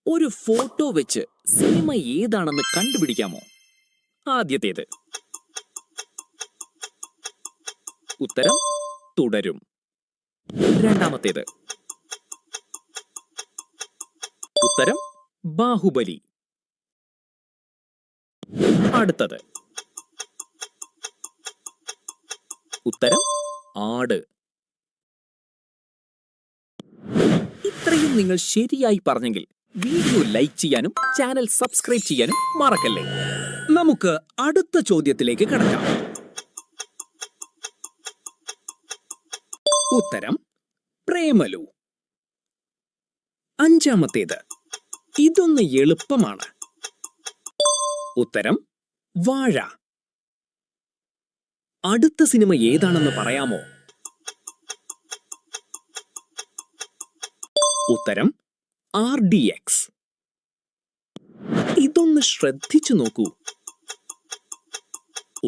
ഒരു ഫോട്ടോ വെച്ച് സിനിമ ഏതാണെന്ന് കണ്ടുപിടിക്കാമോ? ആദ്യത്തേത്. ഉത്തരം തുടരും. രണ്ടാമത്തേത്. ഉത്തരം ബാഹുബലി. അടുത്തത്. ഉത്തരം ആട്. ഇത്രയും നിങ്ങൾ ശരിയായി പറഞ്ഞെങ്കിൽ വീഡിയോ ലൈക്ക് ചെയ്യാനും ചാനൽ സബ്സ്ക്രൈബ് ചെയ്യാനും മറക്കല്ലേ. നമുക്ക് അടുത്ത ചോദ്യത്തിലേക്ക് കടക്കാം. ഉത്തരം പ്രേമലു. അഞ്ചാമത്തേത്. ഇതൊന്ന് എളുപ്പമാണ്. ഉത്തരം വാഴ. അടുത്ത സിനിമ ഏതാണെന്ന് പറയാമോ? ഉത്തരം RDX. ഇതൊന്ന് ശ്രദ്ധിച്ചു നോക്കൂ.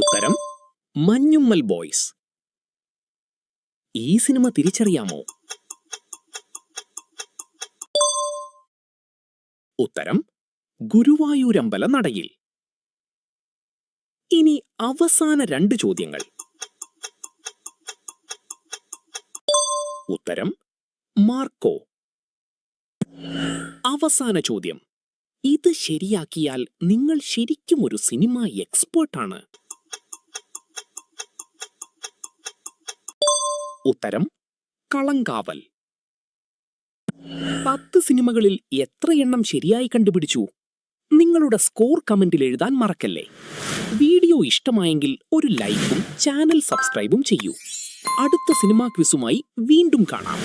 ഉത്തരം മഞ്ഞുമ്മൽ ബോയ്സ്. ഈ സിനിമ തിരിച്ചറിയാമോ? ഉത്തരം ഗുരുവായൂരമ്പല നടയിൽ. ഇനി അവസാന 2 ചോദ്യങ്ങൾ. ഉത്തരം മാർക്കോ. അവസാന ചോദ്യം. ഇത് ശരിയാക്കിയാൽ നിങ്ങൾ ശരിക്കും ഒരു സിനിമ എക്സ്പേർട്ടാണ്. ഉത്തരം കളങ്കാവൽ. 10 സിനിമകളിൽ എത്ര എണ്ണം ശരിയായി കണ്ടുപിടിച്ചു? നിങ്ങളുടെ സ്കോർ കമന്റിൽ എഴുതാൻ മറക്കല്ലേ. വീഡിയോ ഇഷ്ടമായെങ്കിൽ ഒരു ലൈക്കും ചാനൽ സബ്സ്ക്രൈബും ചെയ്യൂ. അടുത്ത സിനിമാ ക്വിസുമായി വീണ്ടും കാണാം.